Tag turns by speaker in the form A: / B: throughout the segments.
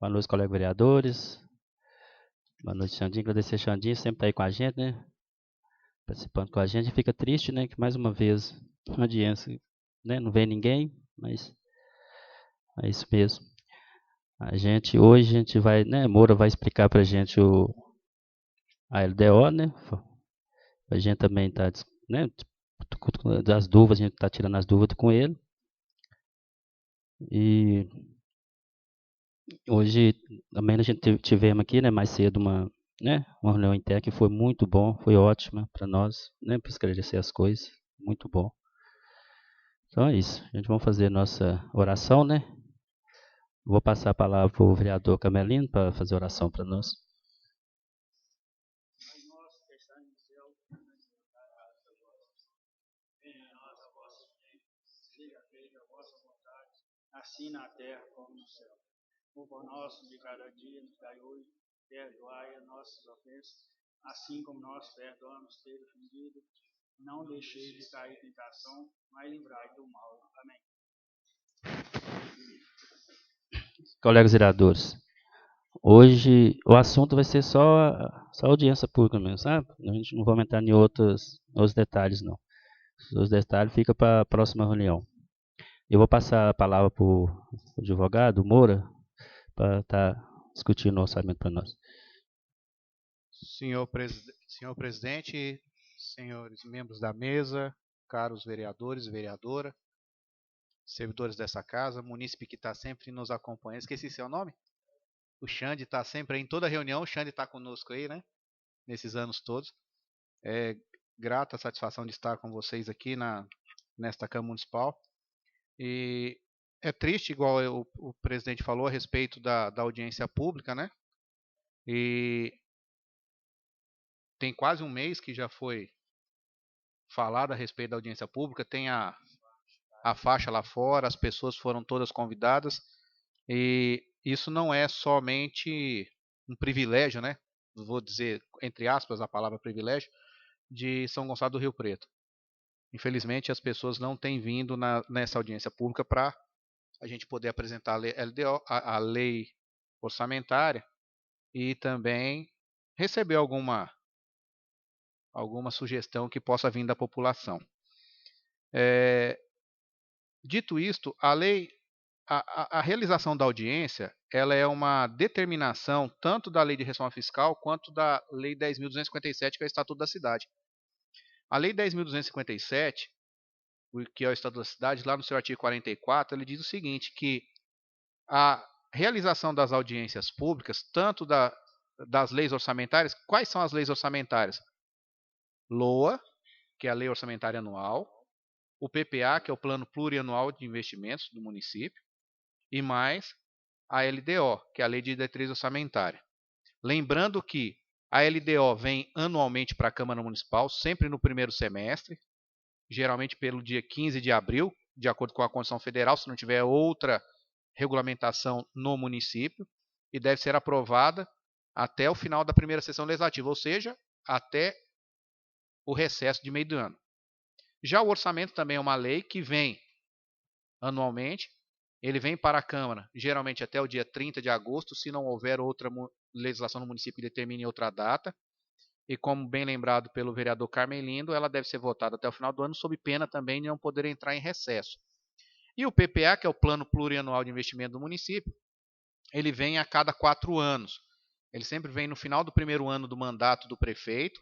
A: Boa noite, colegas vereadores. Boa noite, Xandinho. Agradecer a Xandinho, sempre está aí com a gente, né? Participando com a gente. Fica triste, né? Que mais uma vez a audiência, né? Não vem ninguém, mas é isso mesmo. Hoje a gente vai, né? Moura vai explicar pra gente a LDO, né? A gente também está, né? Das dúvidas, a gente está tirando as dúvidas com ele. E hoje também a gente tivemos aqui, né? Mais cedo uma reunião interna que foi muito bom, foi ótima para nós, né? Para esclarecer as coisas, muito bom. Então é isso. A gente vai fazer nossa oração, né? Vou passar a palavra para o vereador Camelino para fazer oração para nós.
B: Assim na terra como no céu. O pão nosso de cada dia nos dai hoje, perdoai as nossas ofensas, assim como nós perdoamos ter ofendido. Não deixeis de cair em tentação, mas livrai do mal. Amém.
A: Colegas vereadores, hoje o assunto vai ser só audiência pública mesmo, sabe? A gente não vai entrar em outros detalhes, não. Os detalhes ficam para a próxima reunião. Eu vou passar a palavra para o advogado Moura para estar discutindo o orçamento para nós.
C: Senhor presidente, senhores membros da mesa, caros vereadores e vereadora, servidores dessa casa, munícipe que está sempre nos acompanhando. Esqueci seu nome? O Xande está sempre aí em toda reunião, o Xande está conosco aí, né? Nesses anos todos. É grata a satisfação de estar com vocês aqui nesta Câmara Municipal. E é triste, igual o presidente falou, a respeito da audiência pública, né? E tem quase um mês que já foi falado a respeito da audiência pública, tem a faixa lá fora, as pessoas foram todas convidadas, e isso não é somente um privilégio, né? Vou dizer, entre aspas, a palavra privilégio, de São Gonçalo do Rio Preto. Infelizmente, as pessoas não têm vindo nessa audiência pública para a gente poder apresentar a lei LDO, a lei orçamentária, e também receber alguma sugestão que possa vir da população. Dito isto, a realização da audiência, ela é uma determinação tanto da Lei de Reforma Fiscal quanto da Lei 10.257, que é o Estatuto da Cidade. A Lei 10.257, que é o Estatuto da Cidade, lá no seu artigo 44, ele diz o seguinte, que a realização das audiências públicas, tanto das leis orçamentárias, quais são as leis orçamentárias? LOA, que é a Lei Orçamentária Anual, o PPA, que é o Plano Plurianual de Investimentos do município, e mais a LDO, que é a Lei de Diretriz Orçamentária. Lembrando que a LDO vem anualmente para a Câmara Municipal, sempre no primeiro semestre, geralmente pelo dia 15 de abril, de acordo com a Constituição Federal, se não tiver outra regulamentação no município, e deve ser aprovada até o final da primeira sessão legislativa, ou seja, até o recesso de meio do ano. Já o orçamento também é uma lei que vem anualmente, ele vem para a Câmara, geralmente até o dia 30 de agosto, se não houver outra legislação no município que determine outra data. E como bem lembrado pelo vereador Carmelindo, ela deve ser votada até o final do ano, sob pena também de não poder entrar em recesso. E o PPA, que é o Plano Plurianual de Investimento do município, ele vem a cada 4 anos. Ele sempre vem no final do primeiro ano do mandato do prefeito,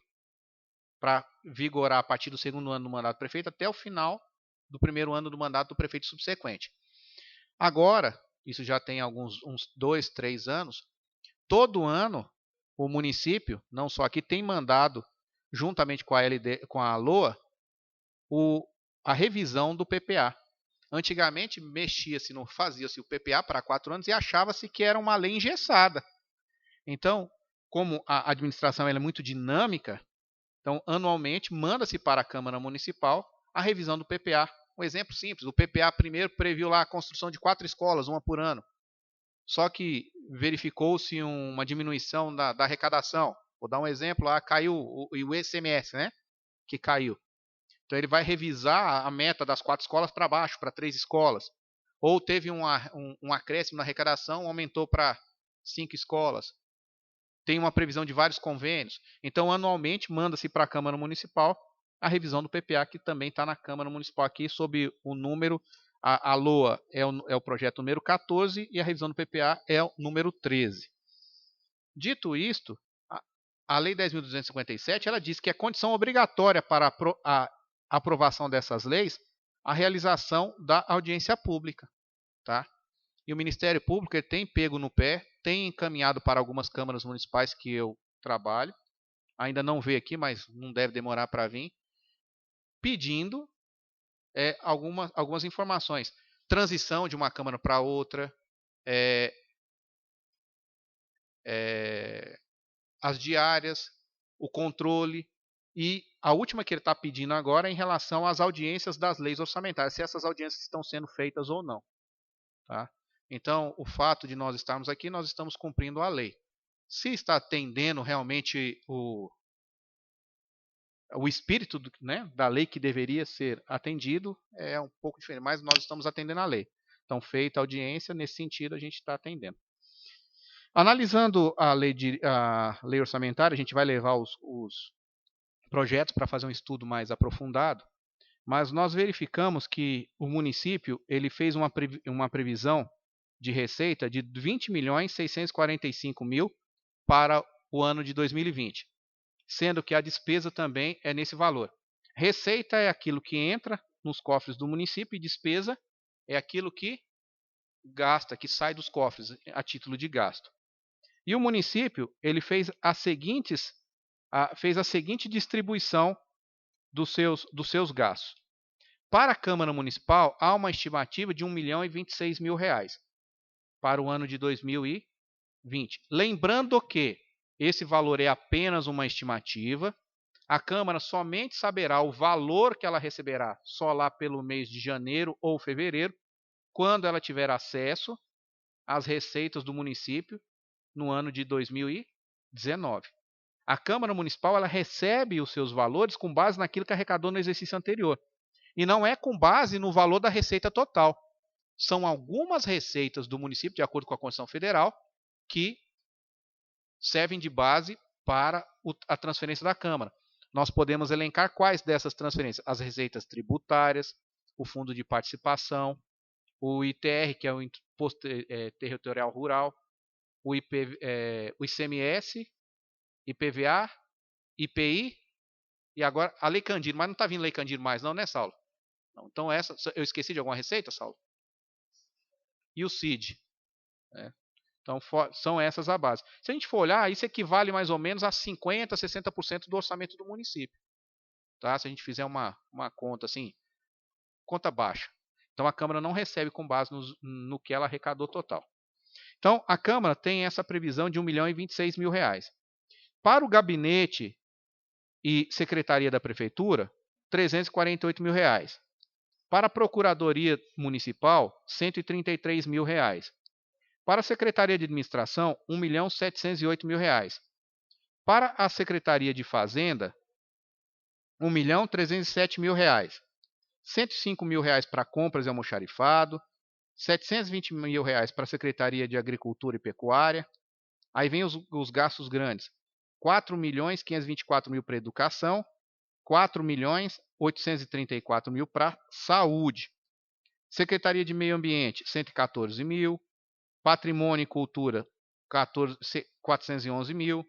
C: para vigorar a partir do segundo ano do mandato do prefeito até o final do primeiro ano do mandato do prefeito subsequente. Agora, isso já tem uns 2, 3 anos, todo ano o município, não só aqui, tem mandado, juntamente com a LOA, a revisão do PPA. Antigamente fazia-se o PPA para 4 anos e achava-se que era uma lei engessada. Então, como a administração é muito dinâmica, então, anualmente, manda-se para a Câmara Municipal a revisão do PPA. Um exemplo simples, o PPA primeiro previu lá a construção de 4 escolas, uma por ano. Só que verificou-se uma diminuição da arrecadação. Vou dar um exemplo, lá caiu o ICMS, né? Que caiu. Então, ele vai revisar a meta das 4 escolas para baixo, para 3 escolas. Ou teve um acréscimo na arrecadação, aumentou para 5 escolas. Tem uma previsão de vários convênios. Então, anualmente, manda-se para a Câmara Municipal a revisão do PPA, que também está na Câmara Municipal aqui, sob o número. A LOA é o projeto número 14 e a revisão do PPA é o número 13. Dito isto, a Lei 10.257 ela diz que é condição obrigatória para a aprovação dessas leis a realização da audiência pública. Tá? E o Ministério Público ele tem pego no pé, tem encaminhado para algumas câmaras municipais que eu trabalho, ainda não veio aqui, mas não deve demorar para vir, pedindo algumas informações. Transição de uma câmara para outra, as diárias, o controle, e a última que ele está pedindo agora é em relação às audiências das leis orçamentárias, se essas audiências estão sendo feitas ou não. Tá? Então, o fato de nós estarmos aqui, nós estamos cumprindo a lei. Se está atendendo realmente o espírito da lei que deveria ser atendido, é um pouco diferente, mas nós estamos atendendo a lei. Então, feita a audiência, nesse sentido, a gente está atendendo. Analisando a lei orçamentária, a gente vai levar os projetos para fazer um estudo mais aprofundado, mas nós verificamos que o município ele fez uma previsão de receita de 20.645.000 para o ano de 2020, sendo que a despesa também é nesse valor. Receita é aquilo que entra nos cofres do município e despesa é aquilo que gasta, que sai dos cofres a título de gasto. E o município ele fez a seguinte distribuição dos seus gastos. Para a Câmara Municipal, há uma estimativa de R$1.026.000 para o ano de 2020. Lembrando que esse valor é apenas uma estimativa, a Câmara somente saberá o valor que ela receberá só lá pelo mês de janeiro ou fevereiro, quando ela tiver acesso às receitas do município no ano de 2019. A Câmara Municipal ela recebe os seus valores com base naquilo que arrecadou no exercício anterior. E não é com base no valor da receita total. São algumas receitas do município, de acordo com a Constituição Federal, que servem de base para a transferência da Câmara. Nós podemos elencar quais dessas transferências? As receitas tributárias, o Fundo de Participação, o ITR, que é o Imposto Territorial Rural, o ICMS, IPVA, IPI e agora a Lei Candir. Mas não está vindo Lei Candir mais não, né, Saulo? Não, então eu esqueci de alguma receita, Saulo? E o CID. Então são essas a base. Se a gente for olhar, isso equivale mais ou menos a 50%, 60% do orçamento do município. Tá? Se a gente fizer uma conta assim, conta baixa. Então a Câmara não recebe com base no que ela arrecadou total. Então a Câmara tem essa previsão de R$1.026.000. Para o gabinete e secretaria da Prefeitura, R$348.000. Para a Procuradoria Municipal, R$133.000. Para a Secretaria de Administração, R$1.708.000. Para a Secretaria de Fazenda, R$1.307.000. R$105.000 para compras e almoxarifado, R$720.000 para a Secretaria de Agricultura e Pecuária. Aí vem os gastos grandes. R$4.524.000 para educação, R$4.834.000 para saúde. Secretaria de Meio Ambiente, R$114.000. Patrimônio e Cultura, R$411.000.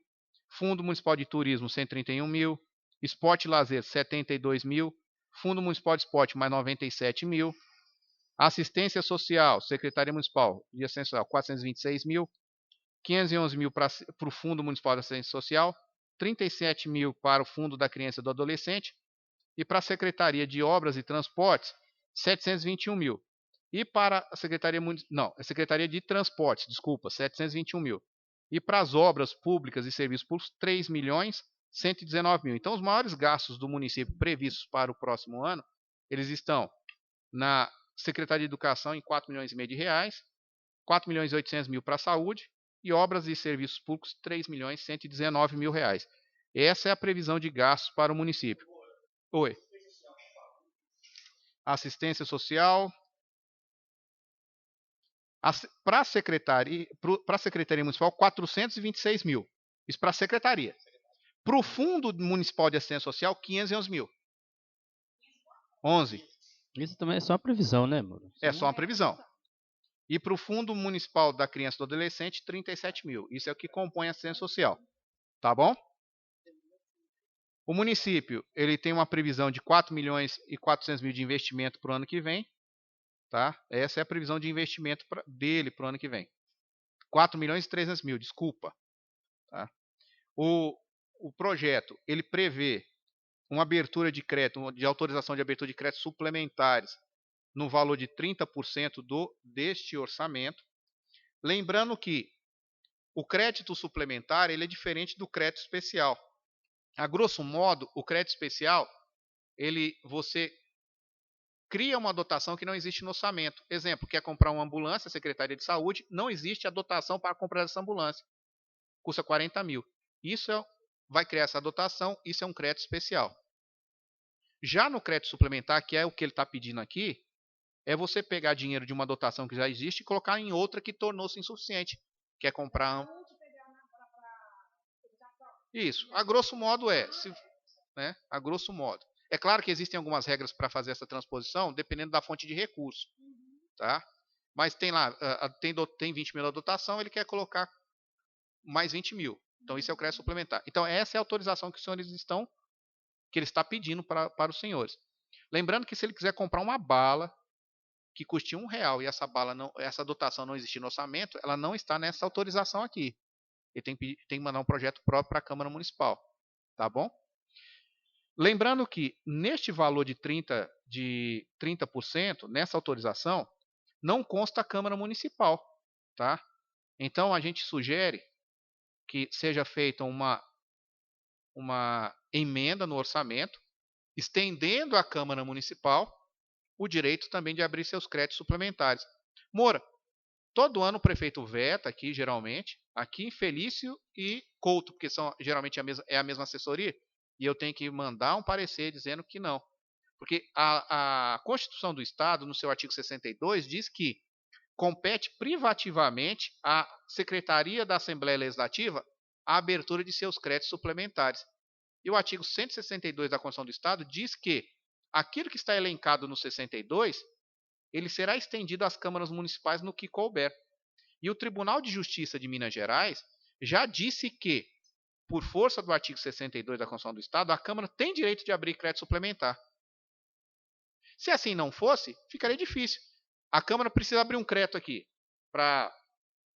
C: Fundo Municipal de Turismo, R$131.000. Esporte e Lazer, R$72.000. Fundo Municipal de Esporte, mais R$97.000. Assistência Social, Secretaria Municipal de Assistência Social, R$426.000. R$511.000 para o Fundo Municipal de Assistência Social, R$37.000 para o Fundo da Criança e do Adolescente, e para a Secretaria de Obras e Transportes, R$721.000. E para a Secretaria de Transportes, R$721.000. E para as obras públicas e serviços públicos, R$3.119.000. Então, os maiores gastos do município previstos para o próximo ano, eles estão na Secretaria de Educação em R$4,5 milhões, R$4.800.000 para a saúde, e obras e serviços públicos, R$3.119.000. Essa é a previsão de gastos para o município. Oi. Assistência social. Para a Secretaria Municipal, 426 mil. Isso para a Secretaria. Para o Fundo Municipal de Assistência Social, 511 mil. 11.
A: Isso também é só previsão, né, mano?
C: É só uma previsão. E para o Fundo Municipal da Criança e do Adolescente, 37 mil. Isso é o que compõe a assistência social. Tá bom? O município ele tem uma previsão de 4 milhões e 400 mil de investimento para o ano que vem. Tá? Essa é a previsão de investimento dele para o ano que vem. 4 milhões e 300 mil, desculpa. Tá? O projeto ele prevê uma abertura de crédito, de autorização de abertura de crédito suplementares no valor de 30% deste orçamento. Lembrando que o crédito suplementar ele é diferente do crédito especial. A grosso modo, o crédito especial, você cria uma dotação que não existe no orçamento. Exemplo, quer comprar uma ambulância, Secretaria de Saúde, não existe a dotação para comprar essa ambulância. Custa 40 mil. Vai criar essa dotação, isso é um crédito especial. Já no crédito suplementar, que é o que ele está pedindo aqui, é você pegar dinheiro de uma dotação que já existe e colocar em outra que tornou-se insuficiente. Quer comprar... Isso, a grosso modo né? A grosso modo. É claro que existem algumas regras para fazer essa transposição, dependendo da fonte de recurso. Tá? Mas tem lá, tem 20 mil na dotação, ele quer colocar mais 20 mil. Então isso é o crédito suplementar. Então essa é a autorização que os senhores que ele está pedindo para os senhores. Lembrando que se ele quiser comprar uma bala que custe R$1 e essa dotação não existe no orçamento, ela não está nessa autorização aqui. Ele tem que mandar um projeto próprio para a Câmara Municipal. Tá bom? Lembrando que neste valor de 30%, nessa autorização, não consta a Câmara Municipal. Tá? Então a gente sugere que seja feita uma emenda no orçamento, estendendo à Câmara Municipal o direito também de abrir seus créditos suplementares. Moura, todo ano o prefeito veta aqui, geralmente, aqui em Felício e Couto, porque geralmente é a mesma assessoria, e eu tenho que mandar um parecer dizendo que não. Porque a Constituição do Estado, no seu artigo 62, diz que compete privativamente à Secretaria da Assembleia Legislativa a abertura de seus créditos suplementares. E o artigo 162 da Constituição do Estado diz que aquilo que está elencado no 62, ele será estendido às câmaras municipais no que couber. E o Tribunal de Justiça de Minas Gerais já disse que, por força do artigo 62 da Constituição do Estado, a Câmara tem direito de abrir crédito suplementar. Se assim não fosse, ficaria difícil. A Câmara precisa abrir um crédito aqui para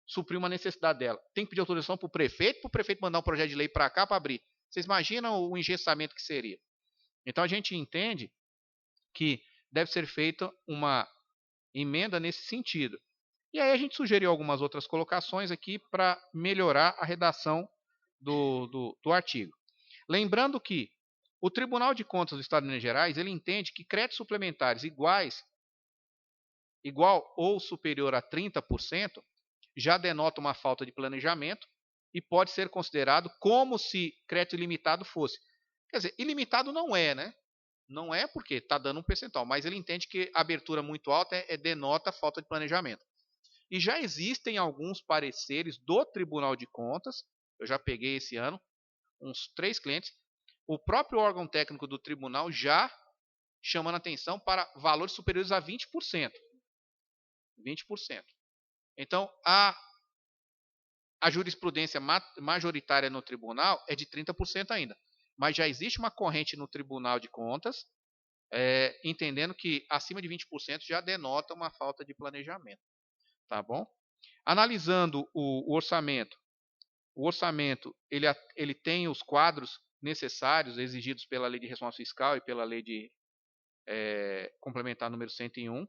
C: suprir uma necessidade dela. Tem que pedir autorização para o prefeito mandar um projeto de lei para cá para abrir. Vocês imaginam o engessamento que seria? Então a gente entende que deve ser feita uma emenda nesse sentido. E aí a gente sugeriu algumas outras colocações aqui para melhorar a redação do artigo. Lembrando que o Tribunal de Contas do Estado de Minas Gerais ele entende que créditos suplementares igual ou superior a 30% já denota uma falta de planejamento e pode ser considerado como se crédito ilimitado fosse. Quer dizer, ilimitado não é, né? Não é porque está dando um percentual, mas ele entende que a abertura muito alta denota falta de planejamento. E já existem alguns pareceres do Tribunal de Contas, eu já peguei esse ano, uns 3 clientes, o próprio órgão técnico do tribunal já chamando atenção para valores superiores a 20%. 20%. Então, a jurisprudência majoritária no tribunal é de 30% ainda. Mas já existe uma corrente no Tribunal de Contas, entendendo que acima de 20% já denota uma falta de planejamento. Tá bom? Analisando o orçamento ele tem os quadros necessários exigidos pela Lei de Responsabilidade Fiscal e pela Lei de Complementar número 101.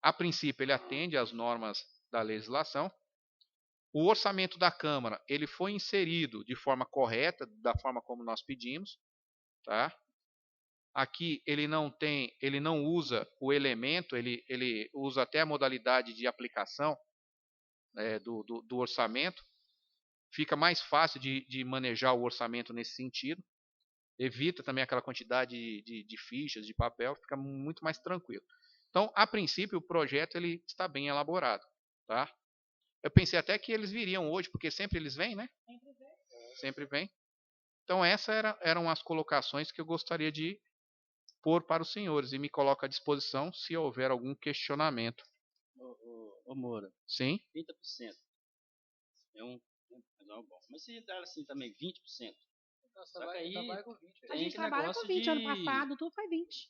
C: A princípio, ele atende às normas da legislação. O orçamento da Câmara ele foi inserido de forma correta, da forma como nós pedimos. Tá? Aqui ele não usa o elemento, ele usa até a modalidade de aplicação do orçamento. Fica mais fácil de manejar o orçamento nesse sentido. Evita também aquela quantidade de fichas, de papel, fica muito mais tranquilo. Então, a princípio, o projeto ele está bem elaborado. Tá? Eu pensei até que eles viriam hoje, porque sempre eles vêm, né? Sempre vêm. Então eram as colocações que eu gostaria de pôr para os senhores e me coloco à disposição se houver algum questionamento.
A: Ô Moura,
C: Sim?
A: 30% é um percentual bom. Mas se dar assim também 20%, só que aí
D: A gente trabalha com 20, ano passado tudo foi 20.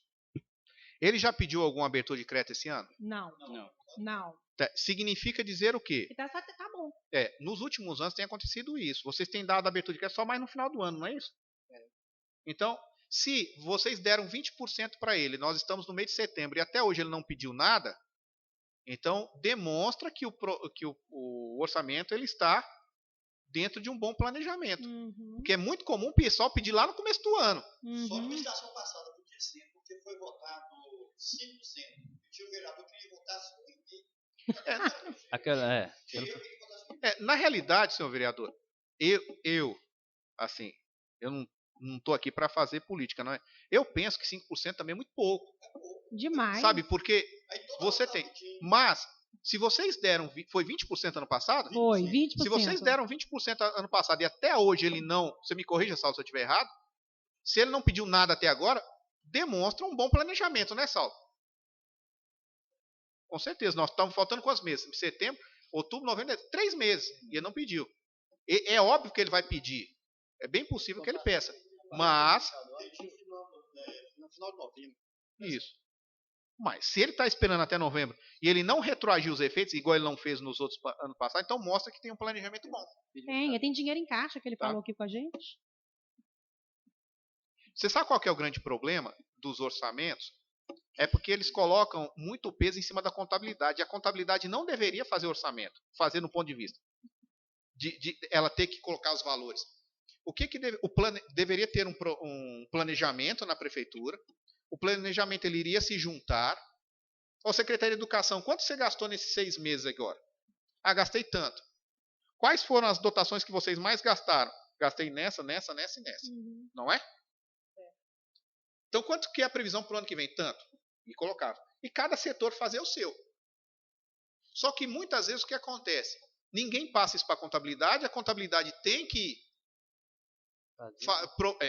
C: Ele já pediu alguma abertura de crédito esse ano?
D: Não.
C: Significa dizer o quê?
D: Tá bom.
C: Nos últimos anos tem acontecido isso. Vocês têm dado abertura de crédito só mais no final do ano, não é isso? Então, se vocês deram 20% para ele, nós estamos no mês de setembro e até hoje ele não pediu nada, então demonstra que o orçamento ele está dentro de um bom planejamento. Porque é muito comum o pessoal pedir lá no começo do ano.
E: Só na administração passada do DC, porque foi votado 5%. E o vereador queria votar 5%.
C: Na realidade, senhor vereador, eu não estou aqui para fazer política, não é? Eu penso que 5% também é muito pouco.
D: Demais.
C: Sabe, porque você tem. Mas, se vocês deram. Foi 20% ano passado?
D: Foi, 20%.
C: Se vocês deram 20% ano passado e até hoje ele não. Você me corrija, Saulo, se eu estiver errado. Se ele não pediu nada até agora, demonstra um bom planejamento, né, Saulo? Com certeza. Nós estamos faltando quantos meses? Setembro, outubro, novembro, 3 meses. E ele não pediu. É óbvio que ele vai pedir. É bem possível que ele peça. Mas.
E: No final de novembro.
C: Isso. Mas se ele está esperando até novembro e ele não retroagiu os efeitos, igual ele não fez nos outros anos passados, então mostra que tem um planejamento bom.
D: Tem dinheiro em caixa que ele falou aqui com a gente.
C: Você sabe qual que é o grande problema dos orçamentos? É porque eles colocam muito peso em cima da contabilidade. E a contabilidade não deveria fazer orçamento, fazer no ponto de vista de ela ter que colocar os valores. Deveria ter um planejamento na prefeitura. O planejamento ele iria se juntar. Ô, Secretaria de Educação, quanto você gastou nesses 6 meses agora? Gastei tanto. Quais foram as dotações que vocês mais gastaram? Gastei nessa e nessa. Não é? Então, quanto que é a previsão para o ano que vem? Tanto. E colocava. E cada setor fazer o seu. Só que muitas vezes o que acontece? Ninguém passa isso para a contabilidade tem que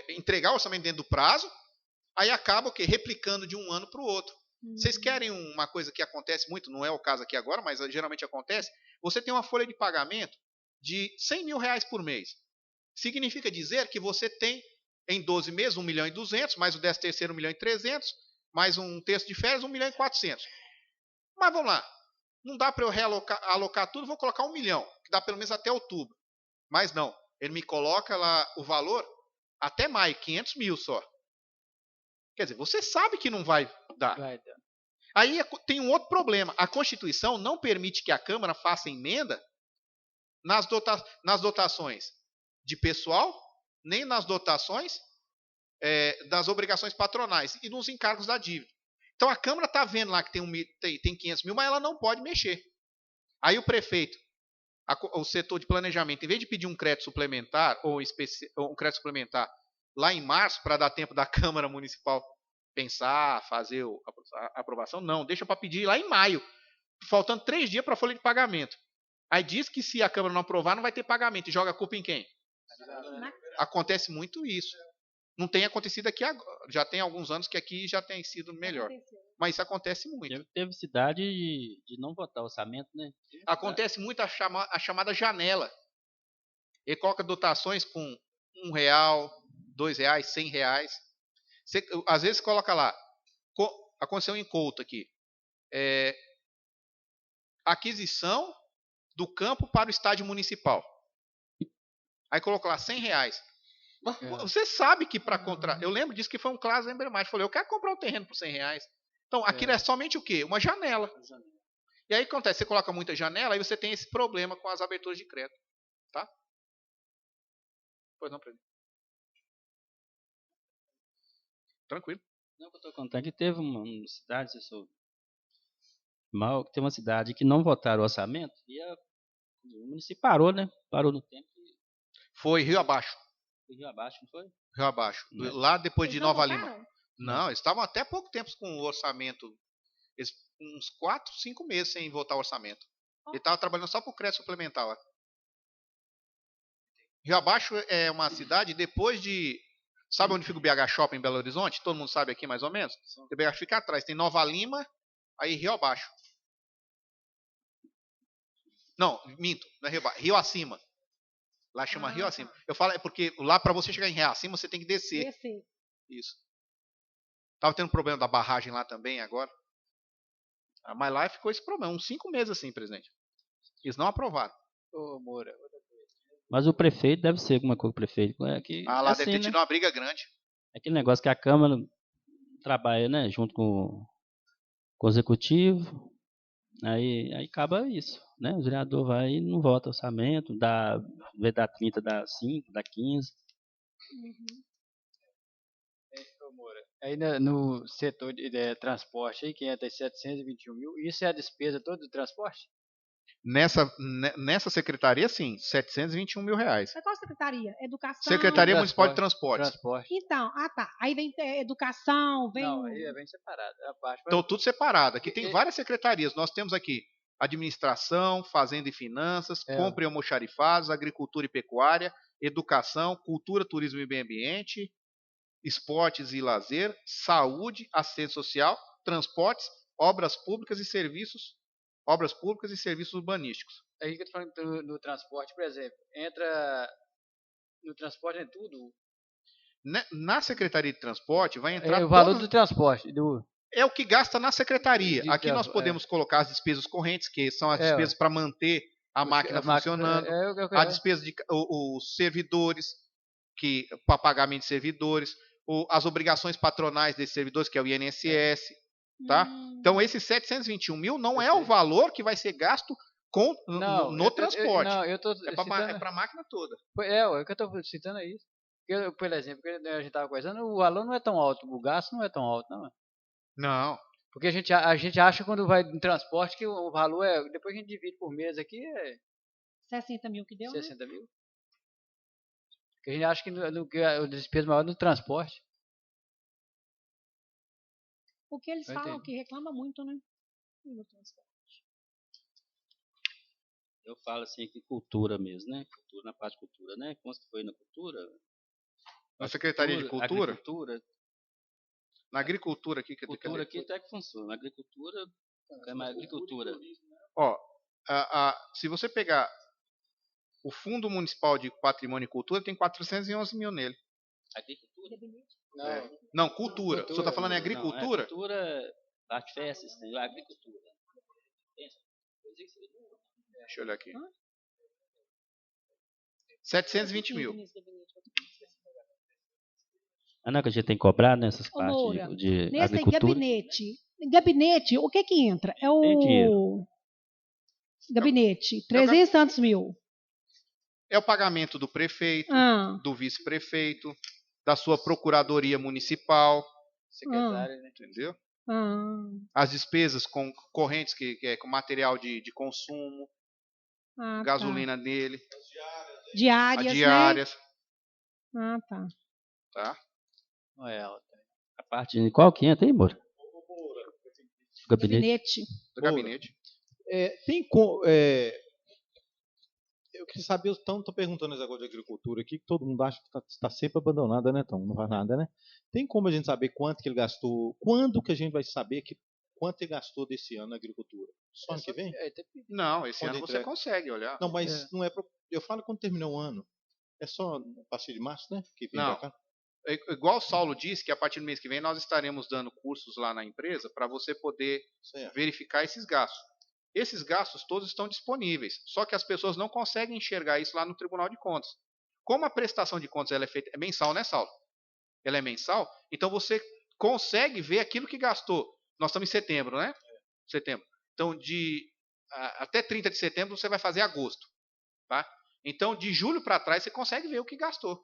C: entregar o orçamento dentro do prazo. Aí acaba o quê? Replicando de um ano para o outro. Vocês querem uma coisa que acontece muito, não é o caso aqui agora, mas geralmente acontece. Você tem uma folha de pagamento de 100 mil reais por mês. Significa dizer que você tem, em 12 meses, 1.200.000, mais o 13º 1.300.000, mais um terço de férias, 1.400.000. Mas vamos lá. Não dá para eu alocar tudo, vou colocar 1 milhão, que dá pelo menos até outubro. Mas não. Ele me coloca lá o valor até maio, 500 mil só. Quer dizer, você sabe que não vai dar. Aí tem um outro problema. A Constituição não permite que a Câmara faça emenda nas dotações de pessoal, nem nas dotações das obrigações patronais e nos encargos da dívida. Então a Câmara está vendo lá que tem 500 mil, mas ela não pode mexer. Aí o prefeito, o setor de planejamento, em vez de pedir um crédito suplementar ou um crédito suplementar lá em março, para dar tempo da Câmara Municipal pensar, fazer a aprovação, não, deixa para pedir lá em maio, faltando 3 dias para a folha de pagamento. Aí diz que se a Câmara não aprovar, não vai ter pagamento, e joga a culpa em quem? Acontece muito isso. Não tem acontecido aqui agora, já tem alguns anos que aqui já tem sido melhor. Mas isso acontece muito.
A: Teve cidade de não votar orçamento, né?
C: Acontece muito a chamada janela. Ele coloca dotações com R$1, R$2, R$100. Você, às vezes coloca lá, aconteceu em Couto aqui, aquisição do campo para o estádio municipal. Aí colocou lá R$100. Você sabe que para comprar, eu lembro disso que foi um caso emblemático. Falei, eu quero comprar um terreno por R$100. Então, aquilo é somente o quê? Uma janela. E aí acontece, você coloca muita janela, aí você tem esse problema com as aberturas de crédito. Tá? Pois não, presidente. Tranquilo.
A: Não, que eu estou contando que teve uma cidade, tem uma cidade que não votaram o orçamento e o município parou, né? Parou no tempo.
C: Foi Rio Abaixo.
A: Foi Rio Abaixo, não foi?
C: Rio Abaixo. Lá depois de Nova Lima. Não, eles estavam até pouco tempo com o orçamento. Uns 4, 5 meses sem votar o orçamento. Ele estava trabalhando só para o crédito suplementar lá. Rio Abaixo é uma cidade depois de... Sabe onde fica o BH Shopping em Belo Horizonte? Todo mundo sabe aqui mais ou menos? O BH fica atrás. Tem Nova Lima, aí Rio Abaixo. Não, minto. Não é Rio Abaixo. Rio Acima. Lá chama Rio Acima. Eu falo, é porque lá para você chegar em Rio Acima, você tem que descer. Isso. Tava tendo problema da barragem lá também agora. Mas lá ficou esse problema. Uns 5 meses assim, presidente. Eles não aprovaram.
F: Ô, Moura.
A: Mas o prefeito deve ser alguma coisa com o prefeito. É que,
C: Lá
A: assim,
C: deve ter tido uma briga grande.
A: É aquele negócio que a Câmara trabalha, né, junto com o Executivo. Aí acaba isso, né? O vereador vai e não vota orçamento, vê da 30, dá 5, dá 15.
F: Aí no setor de transporte, aí, que entra 721 mil, isso é a despesa toda do transporte?
C: Nessa secretaria, sim, 721 mil reais.
D: Mas qual secretaria? Educação?
C: Secretaria Municipal de Transportes.
D: Então, tá. Aí vem educação, vem...
F: Não, aí é bem separado. A parte
C: Então, tudo separado. Aqui tem várias secretarias. Nós temos aqui administração, fazenda e finanças, compra e almoxarifados, agricultura e pecuária, educação, cultura, turismo e meio ambiente, esportes e lazer, saúde, assistência social, transportes, obras públicas e serviços urbanísticos.
F: Aí que eu tô falando do transporte, por exemplo, entra no transporte em tudo.
C: Na Secretaria de Transporte vai entrar
F: o valor do transporte.
C: É o que gasta na secretaria. Aqui nós podemos colocar as despesas correntes, que são as despesas para manter a máquina funcionando, a despesa de os servidores, para pagamento de servidores, as obrigações patronais desses servidores, que é o INSS, tá? Então esse 721 mil não é o valor que vai ser gasto no transporte. É para a máquina toda.
F: O que eu estou citando é isso. Por exemplo, a gente estava conversando, o valor não é tão alto, o gasto não é tão alto, não.
C: Não.
F: Porque a gente acha quando vai em transporte que o valor é... Depois a gente divide por mês aqui,
D: 60 mil que deu,
F: 60 mil. Porque a gente acha que o despesa maior é no transporte.
D: Porque eles falam que reclama muito, né? No transporte.
A: Eu falo assim que cultura mesmo, né? Cultura, na parte de cultura, né? Como que foi na cultura?
C: Na Secretaria de Cultura?
A: Agricultura.
C: Na agricultura aqui.
A: Cultura aqui até que funciona. Na agricultura, é mais agricultura.
C: Ó, se você pegar o Fundo Municipal de Patrimônio e Cultura, tem 411 mil nele.
A: Agricultura?
C: Não, cultura. Você está falando em agricultura?
A: Não, agricultura, parte festas, agricultura.
C: Deixa eu olhar aqui. 720 mil.
A: Não, que a gente tem que cobrar nessas partes de
D: nesse
A: agricultura.
D: Gabinete, o que entra? É
A: Tem dinheiro.
D: o gabinete, 300 e tantos mil.
C: É o pagamento do prefeito, do vice-prefeito, da sua procuradoria municipal.
F: Secretária, né?
C: Entendeu? As despesas correntes, que é com material de consumo, gasolina dele.
D: Diárias. Né?
C: Tá.
F: Não é alta.
A: A parte de qual que entra aí, Moura?
D: Gabinete.
C: Do gabinete.
G: Eu queria saber, estou perguntando esse negócio de agricultura aqui, que todo mundo acha que está sempre abandonada, né, Tom? Não faz nada, né? Tem como a gente saber quanto que ele gastou? Quando que a gente vai saber quanto ele gastou desse ano na agricultura? Só ano que vem?
C: Não, esse ano você consegue olhar.
G: Não, mas não é. Eu falo quando terminou o ano. É só a partir de março, né? Que vem
C: não.
G: Pra cá.
C: Igual o Saulo disse, que a partir do mês que vem nós estaremos dando cursos lá na empresa para você poder verificar esses gastos. Esses gastos todos estão disponíveis, só que as pessoas não conseguem enxergar isso lá no Tribunal de Contas. Como a prestação de contas ela é feita mensal, né, Saulo? Ela é mensal, então você consegue ver aquilo que gastou. Nós estamos em setembro, né? Setembro. Então, até 30 de setembro você vai fazer agosto. Tá? Então, de julho para trás você consegue ver o que gastou.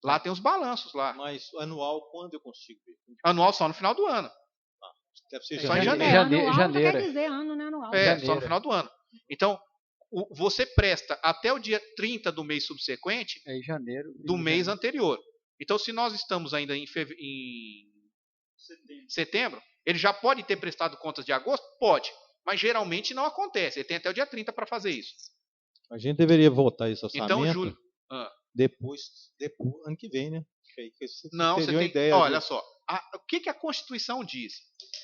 C: Lá tem os balanços lá.
G: Mas anual, quando eu consigo ver?
C: Anual só no final do ano.
G: Deve ser
C: só em janeiro.
D: Janeiro. Quer dizer ano, né? Anual.
C: Só no final do ano. Então, você presta até o dia 30 do mês subsequente do mês anterior. Então, se nós estamos ainda em setembro, ele já pode ter prestado contas de agosto? Pode. Mas geralmente não acontece. Ele tem até o dia 30 para fazer isso.
G: A gente deveria votar esse orçamento
C: Então, Júlio...
G: depois, ano que vem, né? Você
C: não, você
G: teria uma
C: tem...
G: ideia
C: Olha só, o que a Constituição diz?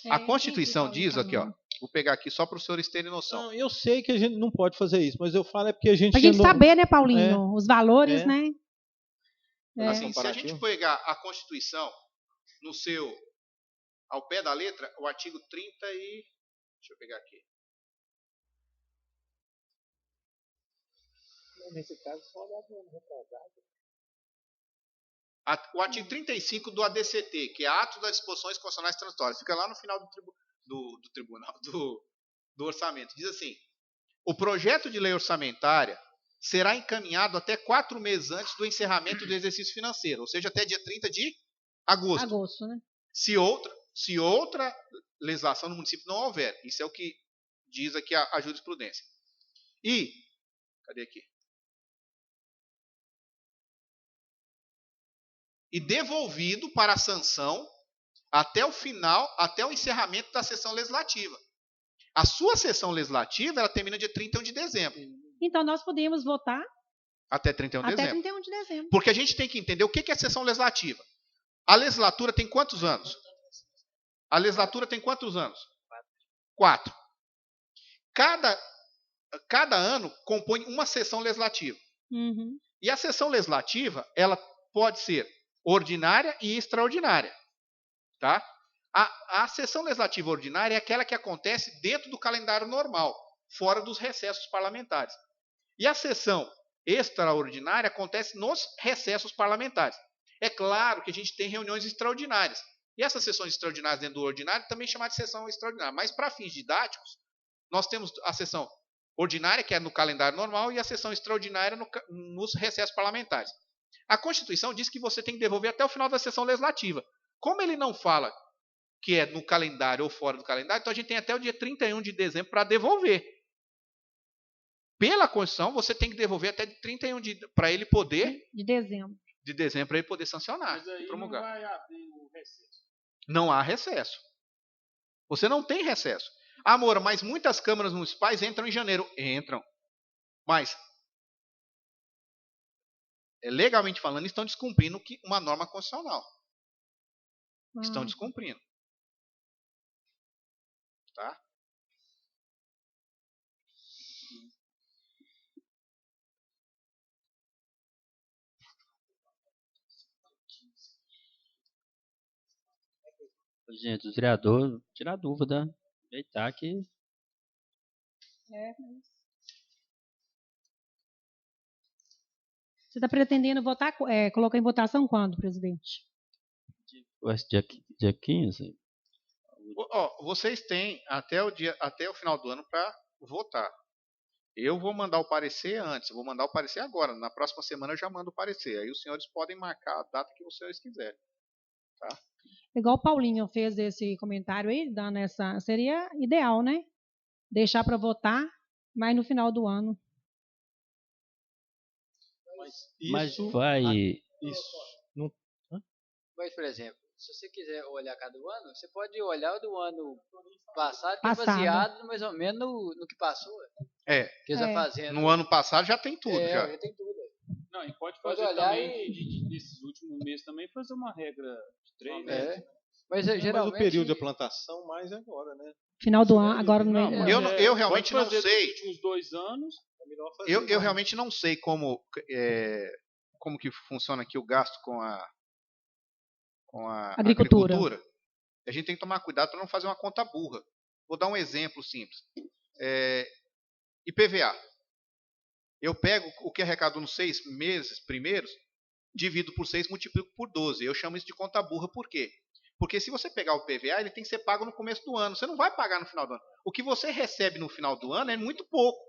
C: A Constituição diz, aqui, ó, vou pegar aqui só para os senhores terem noção.
G: Não, eu sei que a gente não pode fazer isso, mas eu falo é porque a gente...
D: Pra gente saber, né, Paulinho? Os valores, né?
C: Assim, se a gente pegar a Constituição no seu... ao pé da letra, o artigo 30 e... Deixa eu pegar aqui.
G: Nesse caso, só olhar para o retrasado.
C: O artigo 35 do ADCT, que é Ato das Disposições Constitucionais Transitórias, fica lá no final do tribunal, do orçamento. Diz assim: o projeto de lei orçamentária será encaminhado até 4 meses antes do encerramento do exercício financeiro, ou seja, até dia 30 de agosto.
D: Agosto, né?
C: Se outra legislação no município não houver. Isso é o que diz aqui a jurisprudência. E, cadê aqui? E devolvido para a sanção até o final, até o encerramento da sessão legislativa. A sua sessão legislativa, ela termina dia 31 de dezembro.
D: Então, nós podemos votar
C: até 31 de dezembro.
D: Até 31 de dezembro.
C: Porque a gente tem que entender o que é a sessão legislativa. A legislatura tem quantos anos? A legislatura tem quantos anos? 4. Cada ano compõe uma sessão legislativa.
D: Uhum.
C: E a sessão legislativa, ela pode ser ordinária e extraordinária. Tá? A sessão legislativa ordinária é aquela que acontece dentro do calendário normal, fora dos recessos parlamentares. E a sessão extraordinária acontece nos recessos parlamentares. É claro que a gente tem reuniões extraordinárias. E essas sessões extraordinárias dentro do ordinário também chamam de sessão extraordinária. Mas para fins didáticos, nós temos a sessão ordinária, que é no calendário normal, e a sessão extraordinária nos recessos parlamentares. A Constituição diz que você tem que devolver até o final da sessão legislativa. Como ele não fala que é no calendário ou fora do calendário, então a gente tem até o dia 31 de dezembro para devolver. Pela Constituição, você tem que devolver até 31 para ele poder...
D: De dezembro.
C: De dezembro para ele poder sancionar.
B: Mas aí
C: promulgar.
B: não vai abrir o recesso.
C: Não há recesso. Você não tem recesso. Moura, mas muitas câmaras municipais entram em janeiro. Entram. Mas, legalmente falando, estão descumprindo uma norma constitucional. Estão descumprindo. Tá?
A: Gente, o vereador, tirar a dúvida, aproveitar que...
D: Você está pretendendo votar, colocar em votação quando, presidente?
A: Dia 15?
C: Vocês têm até o final do ano para votar. Eu vou mandar o parecer antes, eu vou mandar o parecer agora. Na próxima semana eu já mando o parecer. Aí os senhores podem marcar a data que os senhores quiserem. Tá?
D: Igual o Paulinho fez esse comentário aí, dando essa... Seria ideal, né? Deixar para votar, mas no final do ano.
A: Mas vai...
G: Não...
F: Mas, por exemplo, se você quiser olhar cada ano, você pode olhar o do ano passado, que é baseado mais ou menos no que passou.
C: Que
F: eles fazendo.
C: No ano passado já tem tudo.
F: Já tem tudo.
B: Não, e pode fazer também, nesses últimos meses também, fazer uma regra de 3 meses.
F: Mas geralmente...
G: Mas o período de plantação mais agora, né?
D: Final do ano, agora no meio.
C: Eu realmente não sei.
B: Nos últimos 2 anos.
C: Eu realmente não sei como que funciona aqui o gasto com a agricultura. A gente tem que tomar cuidado para não fazer uma conta burra. Vou dar um exemplo simples. IPVA. Eu pego o que arrecadou nos 6 meses primeiros, divido por 6, multiplico por 12. Eu chamo isso de conta burra. Por quê? Porque se você pegar o IPVA, ele tem que ser pago no começo do ano. Você não vai pagar no final do ano. O que você recebe no final do ano é muito pouco.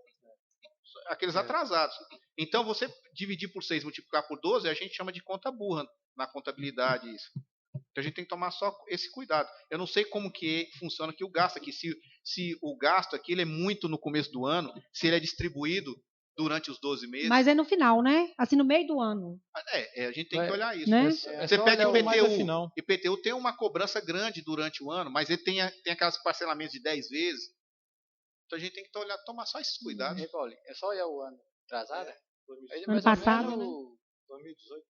C: Aqueles atrasados. Então, você dividir por 6 multiplicar por 12, a gente chama de conta burra na contabilidade. Isso. Então, a gente tem que tomar só esse cuidado. Eu não sei como que funciona aqui o gasto aqui. Se o gasto aqui ele é muito no começo do ano, se ele é distribuído durante os 12 meses.
D: Mas é no final, né? Assim, no meio do ano.
C: A gente tem que olhar isso.
D: Né?
C: Você pega IPTU. IPTU tem uma cobrança grande durante o ano, mas ele tem aquelas parcelamentos de 10 vezes. Então a gente tem que tomar só esses cuidados.
F: Ei, Paulinho, é só olhar o ano atrasado? Aí,
D: Ano
F: mais ou
D: passado,
F: menos,
G: 2018.